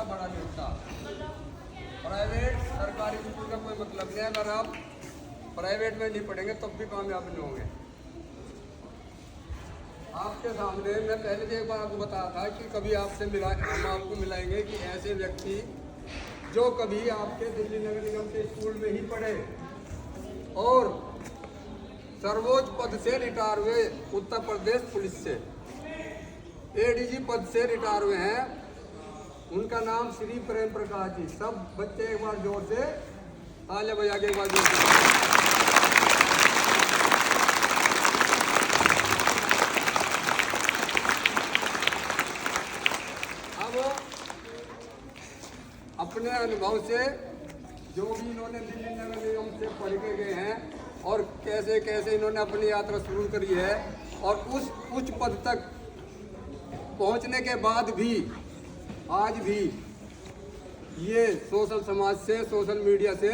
छोटा बड़ा नहीं होता। प्राइवेट सरकारी स्कूल का कोई मतलब नहीं है। अगर आप प्राइवेट में नहीं पढ़ेंगे तब भी कामयाब नहीं होंगे। आपके सामने मैं पहले भी एक बार आपको बताया था कि कभी आपसे हम आपको मिलाएंगे कि ऐसे व्यक्ति जो कभी आपके दिल्ली नगर निगम के स्कूल में ही पढ़े और सर्वोच्च पद से रिटायर हुए, उत्तर प्रदेश पुलिस से एडीजी पद से रिटायर हुए हैं। उनका नाम श्री प्रेम प्रकाश जी। सब बच्चे एक बार जोर से तालियां बजा के एक बार जोर से। अब अपने अनुभव से जो भी इन्होंने दिल्ली नगर निगम से पढ़ के गए हैं और कैसे कैसे इन्होंने अपनी यात्रा शुरू करी है और उस उच्च पद तक पहुंचने के बाद भी आज भी ये सोशल समाज से, सोशल मीडिया से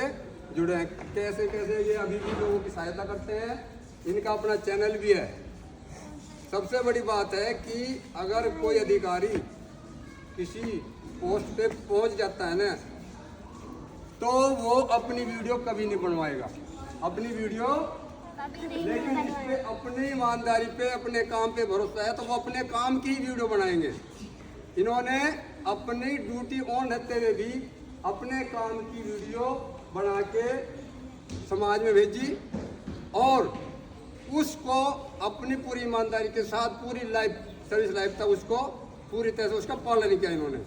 जुड़े हैं। कैसे कैसे ये अभी भी लोगों की सहायता करते हैं। इनका अपना चैनल भी है। सबसे बड़ी बात है कि अगर कोई अधिकारी किसी पोस्ट पे पहुंच जाता है ना, तो वो अपनी वीडियो कभी नहीं बनवाएगा, अपनी वीडियो। लेकिन इस पे अपनी ईमानदारी पे, अपने काम पे भरोसा है तो वो अपने काम की वीडियो बनाएंगे। इन्होंने अपनी ड्यूटी ऑन रहते हुए भी अपने काम की वीडियो बना के समाज में भेजी और उसको अपनी पूरी ईमानदारी के साथ पूरी लाइफ सर्विस लाइफ तक उसको पूरी तरह से उसका पालन किया इन्होंने।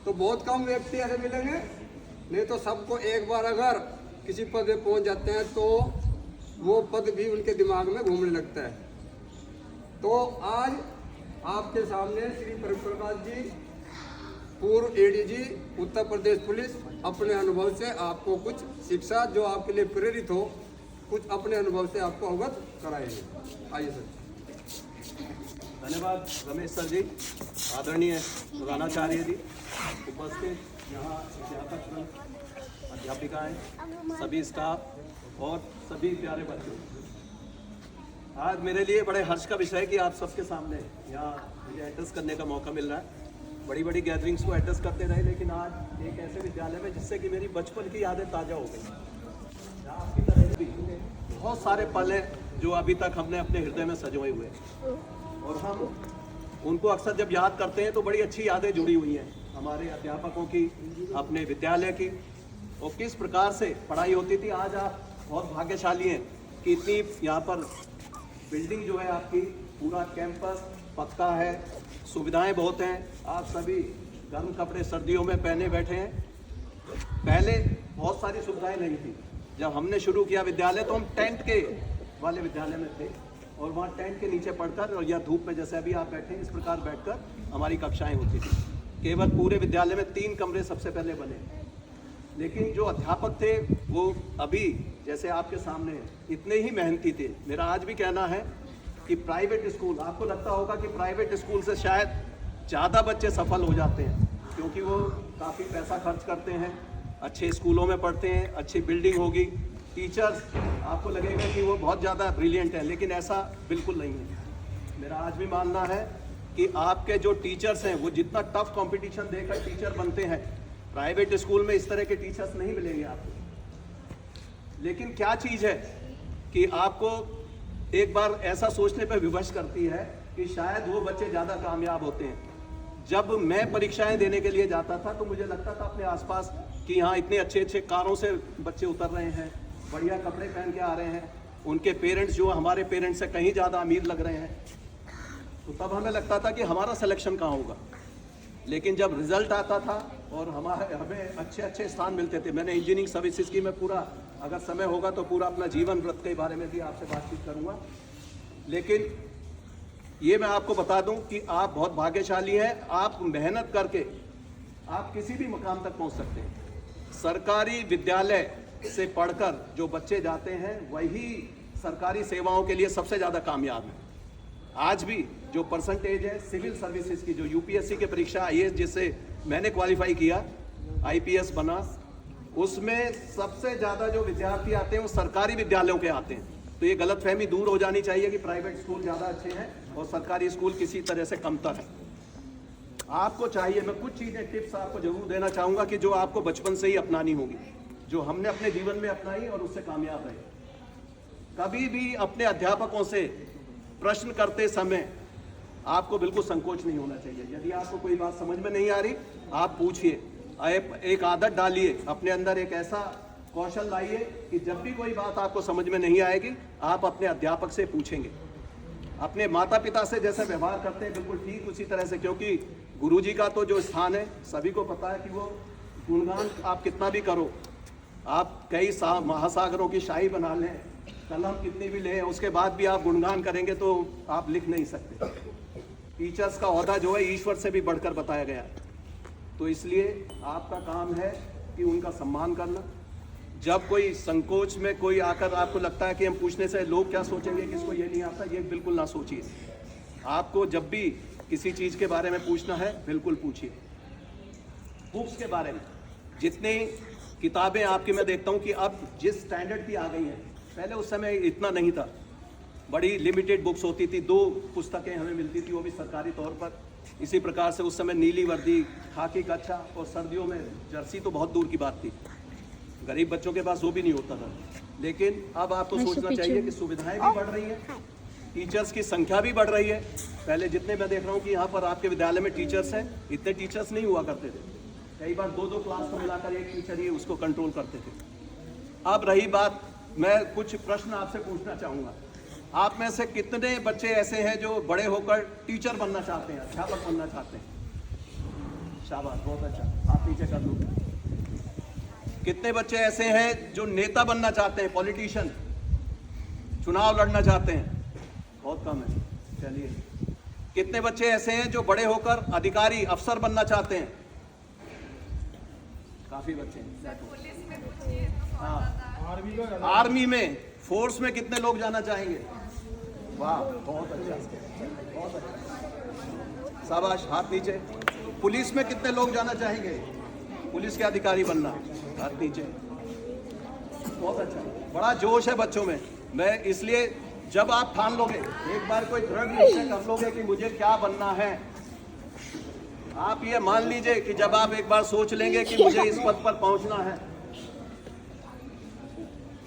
तो बहुत कम व्यक्ति ऐसे मिलेंगे, नहीं तो सबको एक बार अगर किसी पद पे पहुंच जाते हैं तो वो पद भी उनके दिमाग में घूमने लगता है। तो आज आपके सामने श्री प्रेम प्रकाश जी, पूर्व एडीजी उत्तर प्रदेश पुलिस, अपने अनुभव से आपको कुछ शिक्षा जो आपके लिए प्रेरित हो, कुछ अपने अनुभव से आपको अवगत कराएंगे। आइए सर। धन्यवाद रमेश सर जी, आदरणीय प्रधानाचार्य जी, उपस्थित यहाँ अध्यापक, अध्यापिकाएं, सभी स्टाफ और सभी प्यारे बच्चों। आज मेरे लिए बड़े हर्ष का विषय है कि आप सबके सामने यहाँ मुझे एड्रेस करने का मौका मिल रहा है। बड़ी बड़ी गैदरिंग्स को एड्रेस करते रहे, लेकिन आज एक ऐसे विद्यालय में जिससे कि मेरी बचपन की यादें ताज़ा हो गई। जहाँ आपकी तरह भी बहुत सारे पल हैं जो अभी तक हमने अपने हृदय में सजोए हुए हैं और हम उनको अक्सर जब याद करते हैं तो बड़ी अच्छी यादें जुड़ी हुई हैं हमारे अध्यापकों की, अपने विद्यालय की, और किस प्रकार से पढ़ाई होती थी। आज आप बहुत भाग्यशाली हैं कि इतनी यहाँ पर बिल्डिंग जो है आपकी, पूरा कैंपस पक्का है, सुविधाएं बहुत हैं। आप सभी गर्म कपड़े सर्दियों में पहने बैठे हैं। पहले बहुत सारी सुविधाएं नहीं थी। जब हमने शुरू किया विद्यालय तो हम टेंट के वाले विद्यालय में थे और वहाँ टेंट के नीचे पढ़कर और या धूप में जैसे अभी आप बैठे हैं इस प्रकार बैठकर हमारी कक्षाएं होती थी। केवल पूरे विद्यालय में 3 कमरे सबसे पहले बने, लेकिन जो अध्यापक थे वो अभी जैसे आपके सामने इतने ही मेहनती थे। मेरा आज भी कहना है कि प्राइवेट स्कूल, आपको लगता होगा कि प्राइवेट स्कूल से शायद ज़्यादा बच्चे सफल हो जाते हैं क्योंकि वो काफ़ी पैसा खर्च करते हैं, अच्छे स्कूलों में पढ़ते हैं, अच्छी बिल्डिंग होगी, टीचर्स आपको लगेगा कि वो बहुत ज़्यादा ब्रिलियंट है, लेकिन ऐसा बिल्कुल नहीं है। मेरा आज भी मानना है कि आपके जो टीचर्स हैं वो जितना टफ कंपटीशन देकर टीचर बनते हैं, प्राइवेट स्कूल में इस तरह के टीचर्स नहीं मिलेंगे आपको। लेकिन क्या चीज़ है कि आपको एक बार ऐसा सोचने पर विवश करती है कि शायद वो बच्चे ज़्यादा कामयाब होते हैं। जब मैं परीक्षाएं देने के लिए जाता था तो मुझे लगता था अपने आसपास कि यहाँ इतने अच्छे अच्छे कारों से बच्चे उतर रहे हैं, बढ़िया कपड़े पहन के आ रहे हैं, उनके पेरेंट्स जो हमारे पेरेंट्स से कहीं ज़्यादा अमीर लग रहे हैं। तो तब हमें लगता था कि हमारा सिलेक्शन कहाँ होगा। लेकिन जब रिजल्ट आता था और हमें अच्छे अच्छे स्थान मिलते थे। मैंने इंजीनियरिंग सर्विसेज की, मैं पूरा अगर समय होगा तो पूरा अपना जीवन व्रत के बारे में भी आपसे बातचीत करूंगा। लेकिन ये मैं आपको बता दूं कि आप बहुत भाग्यशाली हैं। आप मेहनत करके आप किसी भी मुकाम तक पहुंच सकते हैं। सरकारी विद्यालय से पढ़कर जो बच्चे जाते हैं वही सरकारी सेवाओं के लिए सबसे ज़्यादा कामयाब हैं। आज भी जो परसेंटेज है सिविल सर्विसेज की, जो यूपीएससी की परीक्षा आईएएस जिससे मैंने क्वालिफाई किया, आईपीएस बना, उसमें सबसे ज़्यादा जो विद्यार्थी आते हैं वो सरकारी विद्यालयों के आते हैं। तो ये गलतफहमी दूर हो जानी चाहिए कि प्राइवेट स्कूल ज़्यादा अच्छे हैं और सरकारी स्कूल किसी तरह से कमतर है। आपको चाहिए, मैं कुछ चीज़ें टिप्स आपको जरूर देना चाहूँगा कि जो आपको बचपन से ही अपनानी होगी, जो हमने अपने जीवन में अपनाई और उससे कामयाब रहे। कभी भी अपने अध्यापकों से प्रश्न करते समय आपको बिल्कुल संकोच नहीं होना चाहिए। यदि आपको कोई बात समझ में नहीं आ रही, आप पूछिए। एक आदत डालिए अपने अंदर, एक ऐसा कौशल लाइए कि जब भी कोई बात आपको समझ में नहीं आएगी, आप अपने अध्यापक से पूछेंगे। अपने माता पिता से जैसे व्यवहार करते हैं बिल्कुल ठीक उसी तरह से, क्योंकि गुरुजी का तो जो स्थान है सभी को पता है कि वो गुणगान आप कितना भी करो, आप कई महासागरों की शाही बना लें, कलम कितनी भी लें, उसके बाद भी आप गुणगान करेंगे तो आप लिख नहीं सकते। टीचर्स का ओहदा जो है ईश्वर से भी बढ़कर बताया गया है। तो इसलिए आपका काम है कि उनका सम्मान करना। जब कोई संकोच में कोई आकर आपको लगता है कि हम पूछने से लोग क्या सोचेंगे, किसको ये नहीं आता, ये बिल्कुल ना सोचिए। आपको जब भी किसी चीज़ के बारे में पूछना है बिल्कुल पूछिए। बुक्स के बारे में जितनी किताबें आपकी मैं देखता हूँ कि अब जिस स्टैंडर्ड की आ गई हैं, पहले उस समय इतना नहीं था, बड़ी लिमिटेड बुक्स होती थी, 2 पुस्तकें हमें मिलती थी, वो भी सरकारी तौर पर। इसी प्रकार से उस समय नीली वर्दी, खाकी कच्छा और सर्दियों में जर्सी तो बहुत दूर की बात थी, गरीब बच्चों के पास वो भी नहीं होता था। लेकिन अब आपको सोचना चाहिए कि सुविधाएं भी बढ़ रही हैं, टीचर्स की संख्या भी बढ़ रही है। पहले जितने मैं देख रहा हूँ कि यहाँ पर आपके विद्यालय में टीचर्स हैं, इतने टीचर्स नहीं हुआ करते थे। कई बार 2-2 क्लास को मिलाकर एक टीचर ही उसको कंट्रोल करते थे। अब रही बात, मैं कुछ प्रश्न आपसे पूछना चाहूँगा। आप में से कितने बच्चे ऐसे हैं जो बड़े होकर टीचर बनना चाहते हैं, अध्यापक बनना चाहते हैं? शाबाश, बहुत अच्छा, आप नीचे कर लो। कितने बच्चे ऐसे हैं जो नेता बनना चाहते हैं, पॉलिटिशियन, चुनाव लड़ना चाहते हैं? बहुत कम है। चलिए, कितने बच्चे ऐसे हैं जो बड़े होकर अधिकारी, अफसर बनना चाहते हैं? काफी बच्चे हैं। हाँ, आर्मी में, फोर्स में कितने लोग जाना चाहेंगे? वाह, बहुत अच्छा, बहुत अच्छा, शाबाश, हाथ नीचे। पुलिस में कितने लोग जाना चाहेंगे, पुलिस के अधिकारी बनना? हाथ नीचे। बहुत अच्छा, बड़ा जोश है बच्चों में। मैं इसलिए, जब आप ठान लोगे, एक बार कोई दृढ़ निश्चय कर लोगे कि मुझे क्या बनना है, आप ये मान लीजिए कि जब आप एक बार सोच लेंगे कि मुझे इस पद पर पहुंचना है,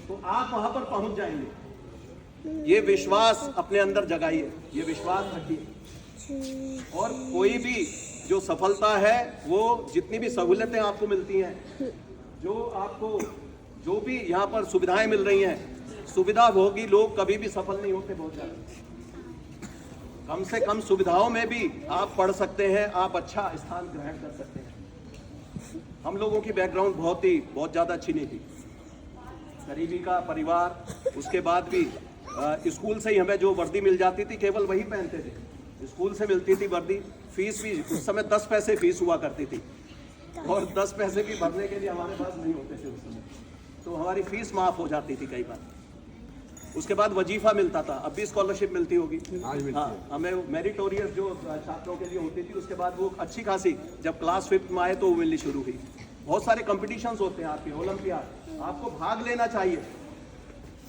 तो आप वहां पर पहुंच जाएंगे। ये विश्वास अपने अंदर जगाइए, ये विश्वास रखिए। और कोई भी जो सफलता है, वो जितनी भी सहूलियतें आपको मिलती हैं, जो भी यहाँ पर सुविधाएं मिल रही हैं, सुविधा भोगी लोग कभी भी सफल नहीं होते बहुत ज़्यादा। कम से कम सुविधाओं में भी आप पढ़ सकते हैं, आप अच्छा स्थान ग्रहण कर सकते हैं। हम लोगों की बैकग्राउंड बहुत ज़्यादा अच्छी नहीं थी, गरीबी का परिवार, उसके बाद भी स्कूल से ही हमें जो वर्दी मिल जाती थी केवल वही पहनते थे। स्कूल से मिलती थी वर्दी, फीस भी उस समय 10 पैसे फीस हुआ करती थी, और 10 पैसे भी भरने के लिए हमारे पास नहीं होते थे उस समय, तो हमारी फीस माफ़ हो जाती थी कई बार। उसके बाद वजीफा मिलता था, अब भी स्कॉलरशिप मिलती होगी। हाँ, हमें मेरिटोरियस जो छात्रों के लिए होती थी, उसके बाद वो अच्छी खासी जब क्लास 5th में आए तो वो मिलनी शुरू हुई। बहुत सारे कॉम्पिटिशन्स होते हैं आपके, ओलंपियाड, आपको भाग लेना चाहिए।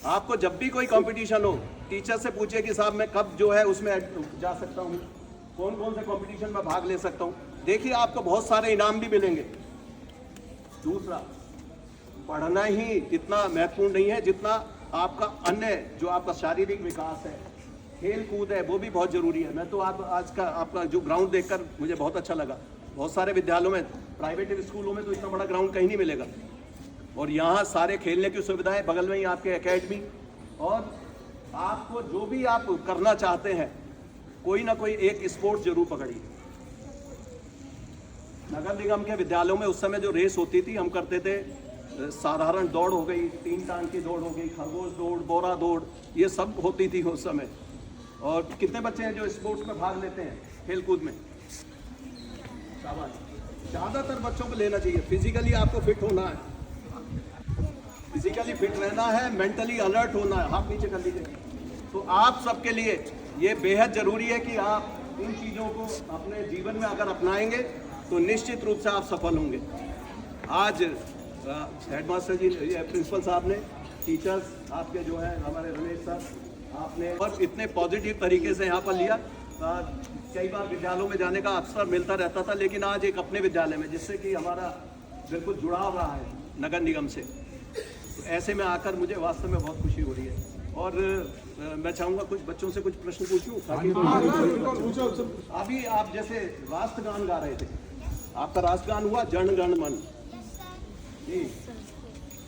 आपको जब भी कोई कंपटीशन हो, टीचर से पूछिए कि साहब मैं कब जो है उसमें जा सकता हूँ, कौन कौन से कंपटीशन में भाग ले सकता हूँ। देखिए, आपको बहुत सारे इनाम भी मिलेंगे। दूसरा, पढ़ना ही इतना महत्वपूर्ण नहीं है जितना आपका अन्य जो आपका शारीरिक विकास है, खेल कूद है, वो भी बहुत ज़रूरी है। मैं तो आज का आपका जो ग्राउंड देखकर मुझे बहुत अच्छा लगा। बहुत सारे विद्यालयों में, प्राइवेट स्कूलों में तो इतना बड़ा ग्राउंड कहीं नहीं मिलेगा, और यहाँ सारे खेलने की सुविधाएं, बगल में ही आपके एकेडमी, और आपको जो भी आप करना चाहते हैं, कोई ना कोई एक स्पोर्ट्स जरूर पकड़िए। नगर निगम के विद्यालयों में उस समय जो रेस होती थी, हम करते थे साधारण दौड़ हो गई, 3 टांग की दौड़ हो गई, खरगोश दौड़, बोरा दौड़, ये सब होती थी उस समय। और कितने बच्चे हैं जो स्पोर्ट्स में भाग लेते हैं, खेल कूद में? शाबाश, ज़्यादातर बच्चों को लेना चाहिए। फिजिकली आपको फिट होना है, फिजिकली फिट रहना है, मेंटली अलर्ट होना है। हाथ नीचे कर लीजिए। तो आप सबके लिए ये बेहद ज़रूरी है कि आप इन चीज़ों को अपने जीवन में अगर अपनाएंगे तो निश्चित रूप से आप सफल होंगे। आज हेडमास्टर जी, प्रिंसिपल साहब ने, टीचर्स आपके जो है हमारे रमेश सर, आपने और इतने पॉजिटिव तरीके से यहाँ पर लिया। कई बार विद्यालयों में जाने का अवसर मिलता रहता था, लेकिन आज एक अपने विद्यालय में, जिससे कि हमारा बिल्कुल जुड़ाव रहा है नगर निगम से, तो ऐसे में आकर मुझे वास्तव में बहुत खुशी हो रही है। और मैं चाहूँगा कुछ बच्चों से कुछ प्रश्न पूछूं ताकि अभी आप जैसे राष्ट्रगान गा रहे थे, आपका राष्ट्रगान हुआ जन गण मन जी।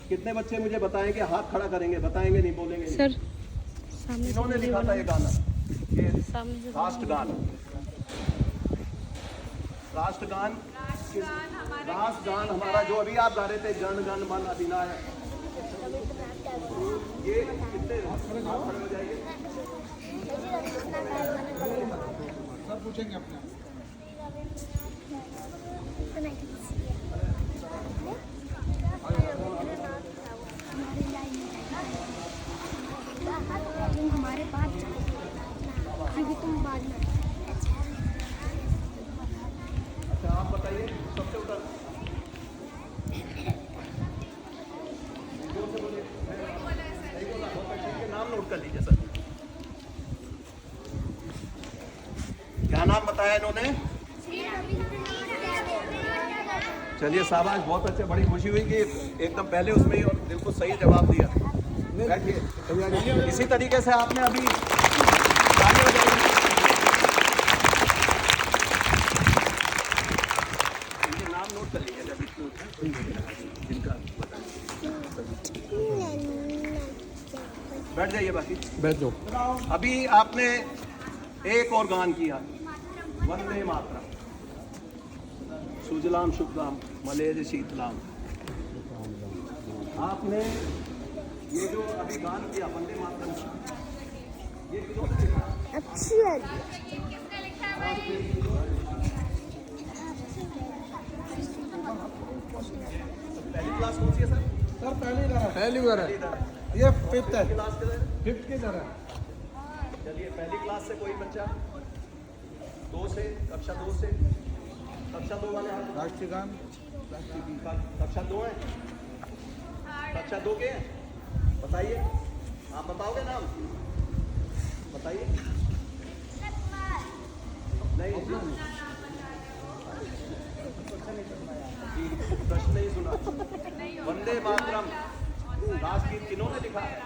कितने बच्चे मुझे बताएंगे, हाथ खड़ा करेंगे, बताएंगे नहीं, बोलेंगे नहीं? सर सामने इन्होंने लिखा था ये गाना, ये राष्ट्रगान, राष्ट्रगान, राष्ट्रगान हमारा जो अभी आप गा रहे थे, जन गण मन अधिनायक, ये कितने आप खड़े हो जाइए, सब पूछेंगे अपने हमारे पास अभी तुम बाद में। अच्छा आप बताइए सबसे ऊपर नाम नोट कर लीजिए सर। क्या नाम बताया इन्होंने? चलिए शाबाश, बहुत अच्छे, बड़ी खुशी हुई कि एकदम पहले उसमें ही और बिल्कुल सही जवाब दिया। बैठिए। इसी तरीके से आपने अभी ये नाम नोट कर लीजिए जिनका बैठ जाइए, बाकी बैठ जाओ। अभी आपने एक और गान किया, वंदे मातरम, सुजलाम शुक्लाम मलेज शीतलाम। आपने ये जो अभी गान किया वंदे मातरम, ये किन्होंने लिखा? अच्छी है। पहली क्लास कौन सी है सर? सर पहली तरह पहली बार है। ये फिफ्थ है, क्लास किधर है? फिफ्थ की तरह। चलिए पहली क्लास से कोई बच्चा, 2 से, कक्षा 2 से, कक्षा 2 वाले हाथ, राष्ट्रगान कक्षा 2 है, कक्षा 2 के हैं, बताइए, आप बताओगे नाम, बताइए। नहीं प्रश्न नहीं सुना। वंदे मातरम राष्ट्रगीत किन्होंने लिखा है?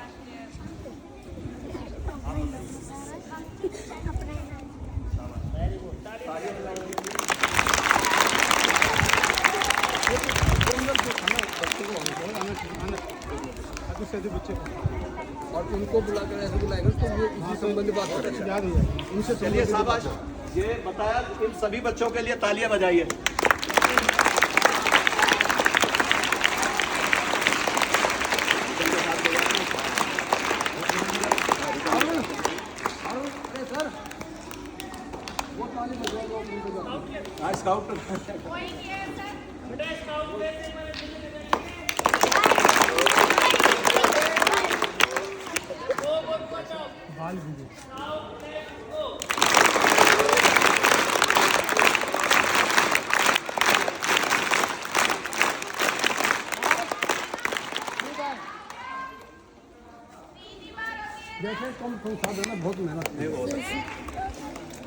बच्चे और उनको बुलाकर ऐसे बुलाएंगे तो वो इसी संबंधी बात करेंगे। याद हो जाए उनसे। चलिए शाबाश, ये बताया, इन सभी बच्चों के लिए तालियां बजाइए। स्काउट जैसे कम संसाधन है, बहुत मेहनत है।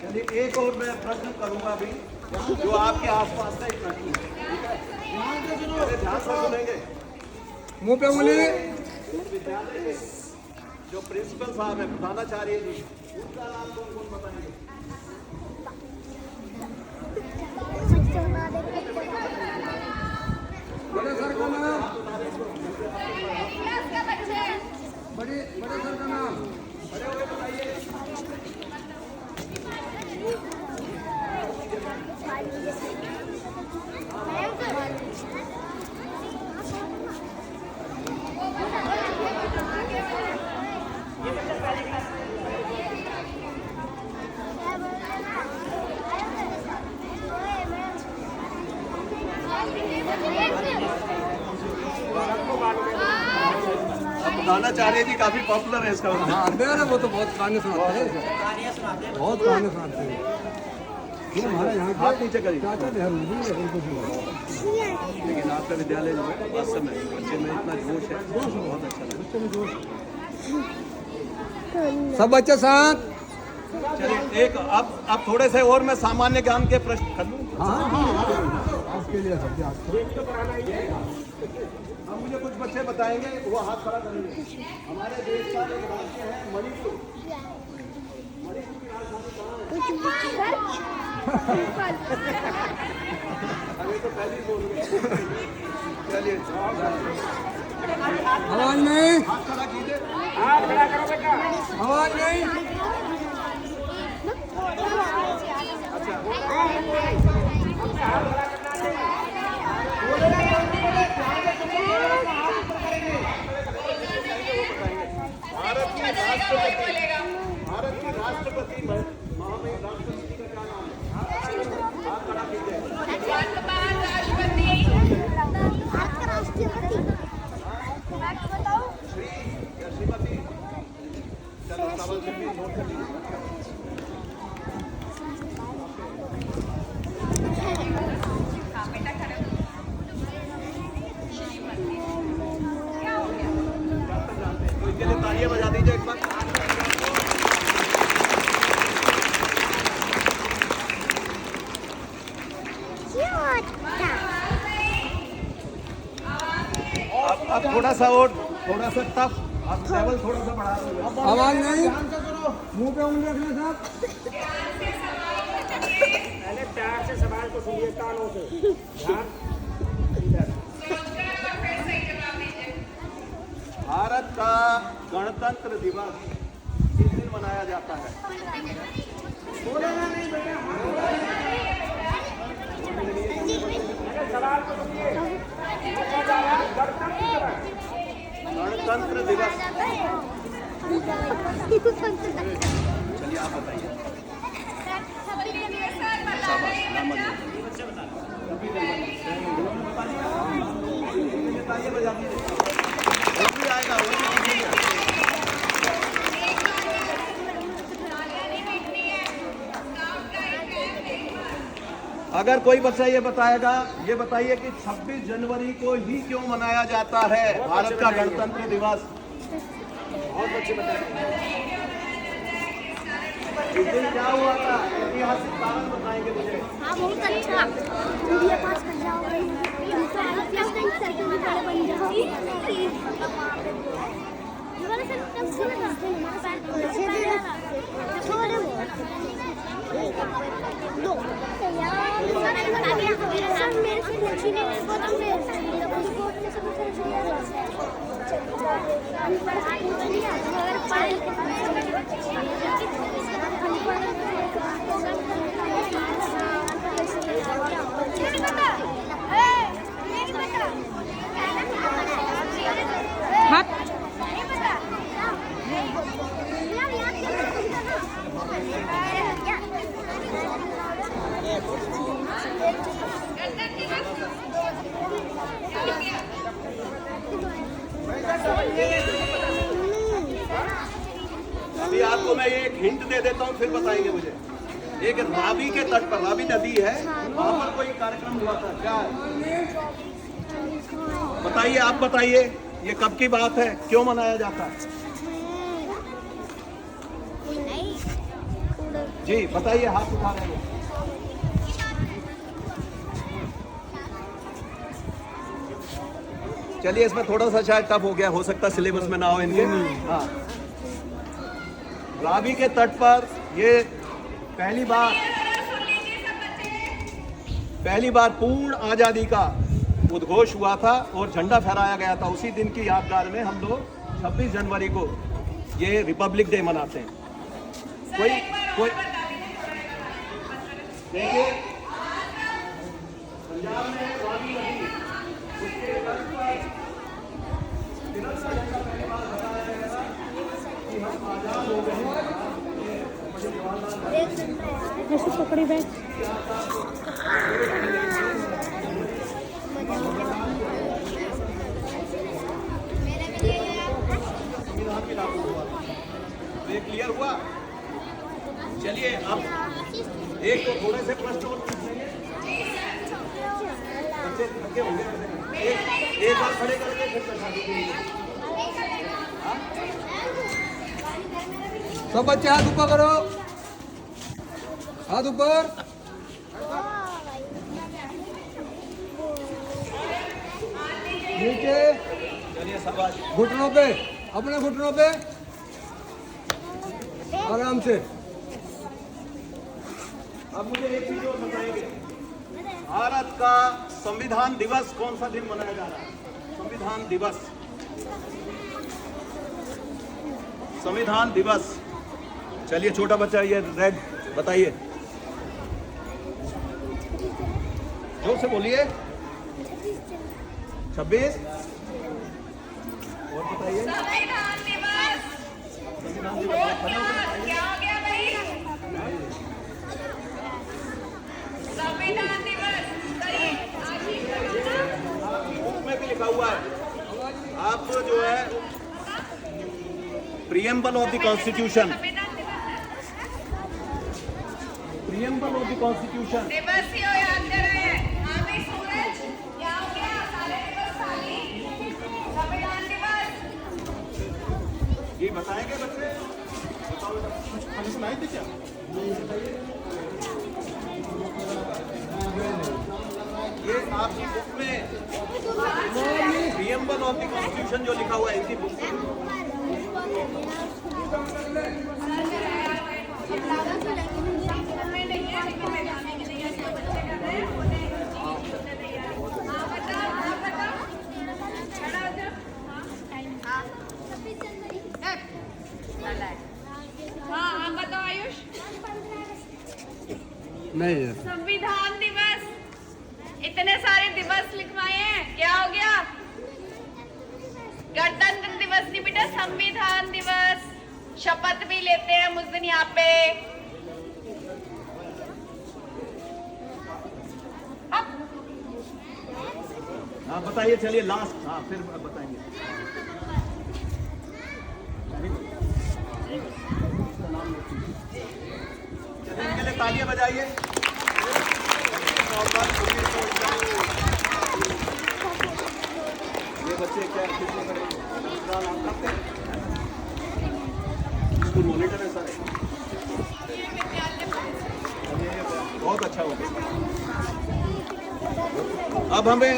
चलिए एक और मैं प्रश्न करूंगा अभी, जो आपके आसपास का एक प्रश्न है, ध्यान से सुनेंगे। मुंह पे उंगली। विद्यालय के जो प्रिंसिपल साहब हैं, प्रधानाचार्य जी, उनका नाम कौन कौन बताएंगे? बड़े सर का नाम, बड़े सर का नाम, बड़े हो गए बताइए। प्रधानाचार्य जी काफी पॉपुलर है इसका। हाँ मेरे वो तो बहुत गाने सुनाते हैं, बहुत गाने सुनाते हैं। ये हमारे यहाँ हाथ नीचे करिए। चाचा नेहरू जी है, उनको सुनाओ। लेकिन आपका विद्यालय जो है वास्तव में बच्चे में इतना जोश है, बहुत अच्छा लगा। सब बच्चे साथ। चलिए एक अब थोड़े से और मैं सामान्य ज्ञान के प्रश्न कर लूँ। आपके लिए अब मुझे कुछ बच्चे बताएंगे, वो हाथ खड़ा करेंगे। हमारे देश का एक राज्य है मणिपुर। मणिपुर की राजधानी कहाँ है? अरे तो पहले ही बोल गए। चलिए आवाज नहीं, हाथ खड़ा कीजिए। आवाज नहीं। भारत की राष्ट्रपति महामहिम राष्ट्रपति का क्या नाम है? हाथ खड़ा कीजिए। श्री या श्रीमती। चलो सवाल करके नोट कर लीजिए। तो इसके लिए तालियां बजा दीजिए एक बार। अब थोड़ा सा और थोड़ा सा टफ, अब लेवल थोड़ा सा बढ़ा दो। आवाज नहीं, मुंह पे उंगली रखना साहब। पहले प्यार से सवाल को सुनिए, कानों से ध्यान। भारत का गणतंत्र दिवस किस दिन मनाया जाता है? सवाल को सुनिए। गणतंत्र दिवस। चलिए आप बताइए। शाबाश, नाम बताइए, बजा दीजिए। वो भी आएगा, वो भी पूछेंगे। अगर कोई बच्चा ये बताएगा, ये बताइए कि 26 जनवरी को ही क्यों मनाया जाता है भारत का गणतंत्र दिवस? बहुत बच्चे बताएंगे। इस दिन क्या हुआ था? ऐतिहासिक कारण बताएंगे मुझे। हाँ बहुत अच्छा, इंडिया पास कर जाओगे, सर्कल बन जाओ। ये वाला सर्कल से छोड़ो दो यार, सर मेरे से लक्ष्मी ने वो तो कोर्ट में सब अभी आपको मैं एक हिंट दे देता हूँ, फिर बताएंगे मुझे। एक रावी के तट पर, रावी नदी है, वहाँ पर कोई कार्यक्रम हुआ था, क्या है? बताइए, आप बताइए, ये कब की बात है, क्यों मनाया जाता है? जी बताइए, हाथ उठा रहे हैं। चलिए, इसमें थोड़ा सा शायद टफ हो गया, हो सकता है सिलेबस में ना हो इनके। हाँ, रावी के तट पर ये पहली बार पूर्ण आजादी का उद्घोष हुआ था और झंडा फहराया गया था। उसी दिन की यादगार में हम लोग 26 जनवरी को ये रिपब्लिक डे मनाते हैं। कोई देखिए, पंजाब में रावी नदी, उसके तट पर तिरंगा झंडा पहली बार फहराया गया था कि हम आजाद हो गए। पकड़ी बैठ क्लियर हुआ? चलिए, अब एक तो थोड़े से प्रश्न और पूछेंगे, बच्चे थके होंगे। एक बार खड़े करके फिर बैठा दीजिए। सब बच्चे हाथ ऊपर करो। हाथ ऊपर, नीचे, चलिए शाबाश। घुटनों पे, अपने घुटनों पे आराम से। अब मुझे एक चीज और बताएंगे, भारत का संविधान दिवस कौन सा दिन मनाया जा रहा है? संविधान दिवस, संविधान दिवस। चलिए छोटा बच्चा ये रेड बताइए, जोर से बोलिए। 26 और बताइए। संविधान दिवस संविधान दिवस खड़े होकर बताइए। क्या हो गया भाई? संविधान दिवस बुक में भी लिखा हुआ है, आप जो है preamble of the constitution, preamble of the constitution. दिवस ही हो याद कर रहे हैं। हाँ भाई सूरज, क्या हो गया? सारे दिवस खाली। संविधान दिवस ये बताएंगे बच्चे? बताओ हमें सुनाई थी क्या? ये आपकी बुक में प्रीएम्बल ऑफ द कॉन्स्टिट्यूशन जो लिखा हुआ है इसी बुक में। हाँ आप बताओ आयुष। नहीं है। संविधान दिवस, इतने सारे दिवस लिखवाए हैं, क्या हो गया? गणतंत्र दिवस नहीं बेटा, संविधान दिवस। शपथ भी लेते हैं उस दिन यहाँ पे। हाँ बताइए, चलिए लास्ट, हाँ फिर बताएंगे। इनके लिए तालियां बजाइए। ये बच्चे क्या स्कूल मॉनिटर है सर, बहुत अच्छा हो गया। अब हमें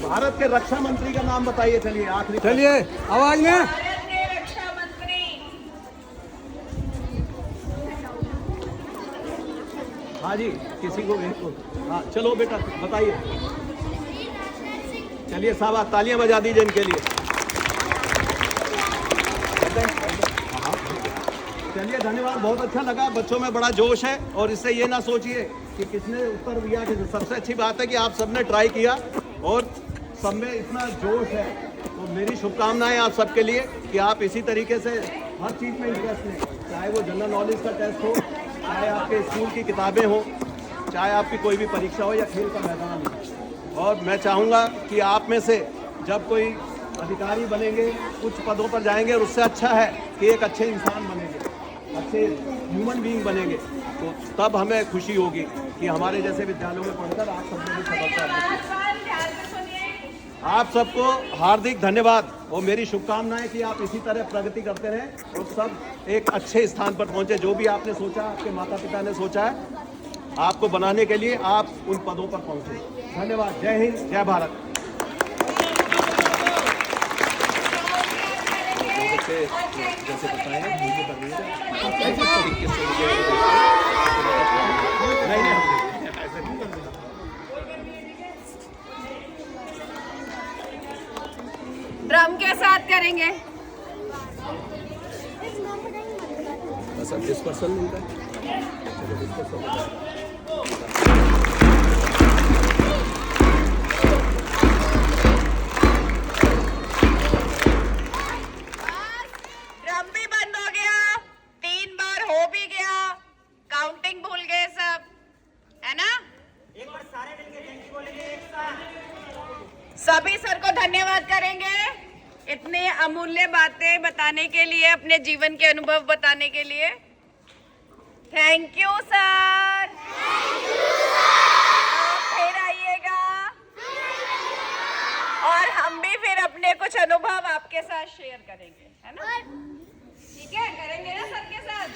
भारत के रक्षा मंत्री का नाम बताइए। चलिए आखिरी, चलिए आवाज में। भारत के रक्षा मंत्री हाँ जी, किसी को एक को, हाँ चलो बेटा बताइए। चलिए साहब तालियां बजा दीजिए इनके लिए। चलिए धन्यवाद, बहुत अच्छा लगा, बच्चों में बड़ा जोश है। और इससे ये ना सोचिए कि किसने उत्तर दिया, कि सबसे अच्छी बात है कि आप सबने ट्राई किया और सब में इतना जोश है। तो मेरी शुभकामनाएं आप सबके लिए कि आप इसी तरीके से हर चीज़ में इंटरेस्ट लें, चाहे वो जनरल नॉलेज का टेस्ट हो, चाहे आपके स्कूल की किताबें हो, चाहे आपकी कोई भी परीक्षा हो या खेल का मैदान हो। और मैं चाहूँगा कि आप में से जब कोई अधिकारी बनेंगे, उच्च पदों पर जाएंगे, और उससे अच्छा है कि एक अच्छे इंसान बनेंगे, अच्छे ह्यूमन बीइंग बनेंगे, तो तब हमें खुशी होगी कि हमारे जैसे विद्यालयों में पढ़कर आप सबने भी सफलता हासिल की। आप सबको हार्दिक धन्यवाद और मेरी शुभकामनाएं कि आप इसी तरह प्रगति करते रहें और सब एक अच्छे स्थान पर पहुंचे। जो भी आपने सोचा, आपके माता पिता ने सोचा है आपको बनाने के लिए, आप उन पदों पर पहुंचे। धन्यवाद। जय हिंद, जय भारत। जैसे बताएं ड्रम के साथ करेंगे। बस अब डिस्पर्सन मिलता है। ड्रम भी बंद हो गया, 3 बार हो भी गया, काउंटिंग भूल गए सब, है ना? एक बार सारे मिलके थैंक यू बोलेंगे एक साथ। सभी सर को धन्यवाद करेंगे इतनी अमूल्य बातें बताने के लिए, अपने जीवन के अनुभव बताने के लिए। Thank you sir. फिर आइएगा और हम भी फिर अपने कुछ अनुभव आपके साथ शेयर करेंगे, है ना? ठीक है, करेंगे ना सर के साथ?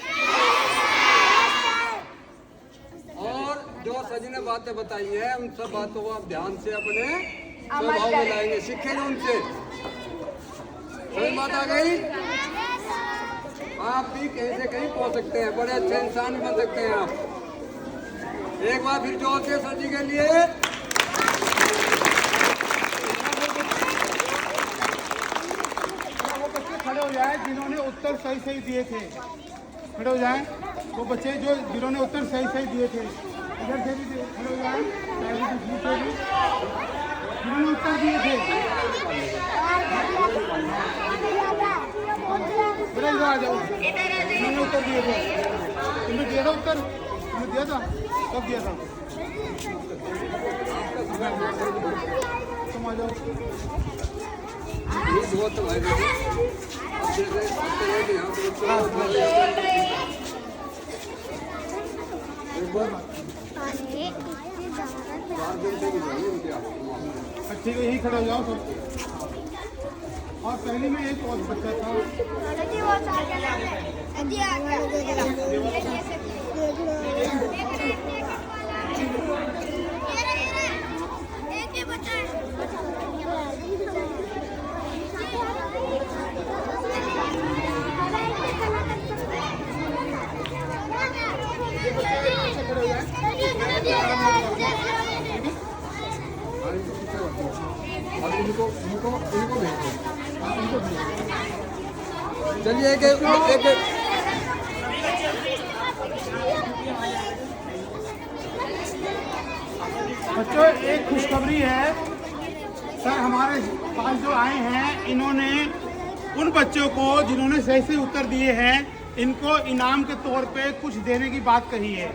जी ने बातें बताई हैं, उन सब बातों को आप ध्यान से अपने स्वभाव में लाएंगे, सीखेंगे उनसे। समझ बात आ गई? आप भी कहीं से कहीं पहुंच सकते हैं, बड़े अच्छे इंसान बन सकते हैं आप। एक बार फिर जोर से सर जी के लिए। वो बच्चे खड़े हो जाए जिन्होंने उत्तर सही सही दिए थे, खड़े हो जाएं। वो बच्चे जो जिन्होंने उत्तर सही सही दिए थे, इधर से भी खड़े हो जाएं, जिन्होंने उत्तर दिए थे। इधर आ जाओ, जिन्होंने उत्तर दिए थे। तुमने दिया था उत्तर? तुमने दिया था? कब दिया था? तुम आ जाओ। बहुत भाई ठीक है, यही खड़े हो जाओ सब। और पहले में एक और बच्चा था, और इनको भेजो। चलिए एक बच्चों एक खुशखबरी है सर, हमारे पास जो आए हैं इन्होंने उन बच्चों को जिन्होंने सही से उत्तर दिए हैं इनको इनाम के तौर पे कुछ देने की बात कही है।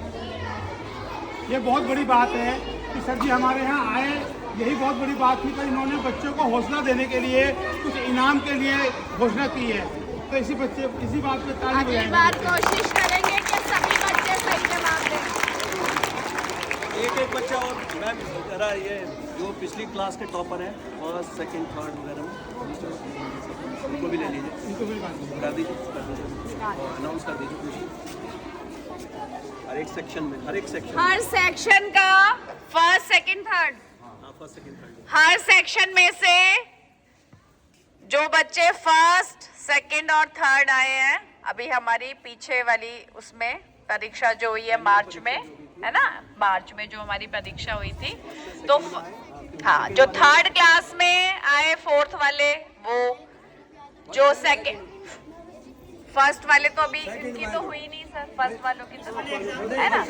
ये बहुत बड़ी बात है कि सर जी हमारे यहाँ आए, यही बहुत बड़ी बात थी, पर इन्होंने बच्चों को हौसला देने के लिए कुछ इनाम के लिए घोषणा की है। तो इसी बात पे ताली अगली बार कोशिश करेंगे कि सभी बच्चे सही जवाब दें। एक बच्चा और मैम जरा ये जो पिछली क्लास के टॉपर हैं और सेकंड थर्ड वगैरह उनको भी ले लीजिए, इनको भी कर दीजिए और अनाउंस कर दीजिए। हर एक सेक्शन का first second third, first second third हर सेक्शन में से जो बच्चे फर्स्ट सेकंड और थर्ड आए हैं, अभी हमारी पीछे वाली उसमें परीक्षा जो हुई है मार्च में, है ना, मार्च में जो हमारी परीक्षा हुई थी, तो हाँ जो थर्ड क्लास में आए फोर्थ वाले, वो जो सेकंड फर्स्ट वाले तो अभी इनकी तो हुई नहीं सर, फर्स्ट वालों की तो है ना,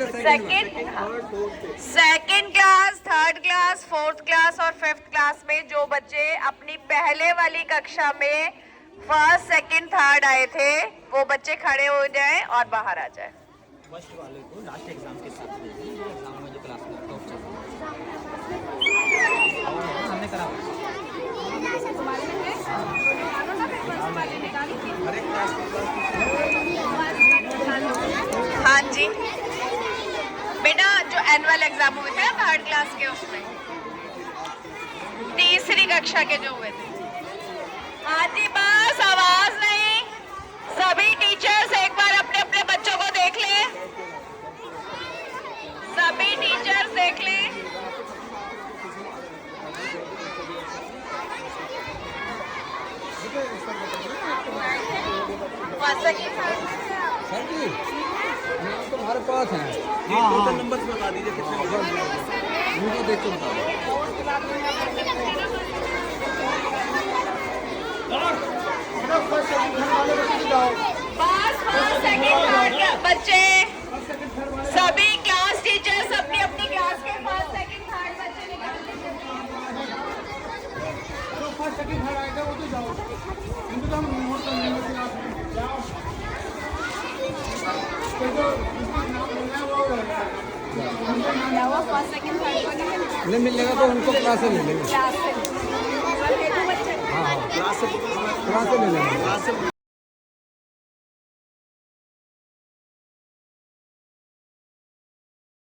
second class, third class, fourth class और फिफ्थ क्लास में जो बच्चे अपनी पहले वाली कक्षा में फर्स्ट सेकंड थर्ड आए थे, वो बच्चे खड़े हो जाएं और बाहर आ जाएं। फर्स्ट वाले को लास्ट एग्जाम के साथ एग्जाम में जो क्लास में टॉप चल हमने करा हाँ जी बेटा, जो एनुअल एग्जाम हुए थे थर्ड क्लास के, उसमें तीसरी कक्षा के जो हुए थे। हाँ जी बस आवाज नहीं, सभी टीचर्स एक बार अपने अपने बच्चों को देख ले, सभी टीचर्स देख ले। सर जी नाम तो हमारे पास है। टोटल नंबर बता दीजिए कितने उनको देख के बताओ। बच्चे सभी क्लास टीचर्स अपनी अपनी क्लास के फर्स्ट सेकंड थर्ड बच्चे निकाल जो फर्स्ट सेकंड थर्ड आएगा वो तो जाओ, इनको तो हम नोट कर लेंगे क्लास में। जाओ तो जो जिसका नाम मिलना है वो वो फर्स्ट सेकंड थर्ड नहीं मिलेगा तो उनको क्लास से ले लेंगे। क्लास से हाँ क्लास से ले लेंगे।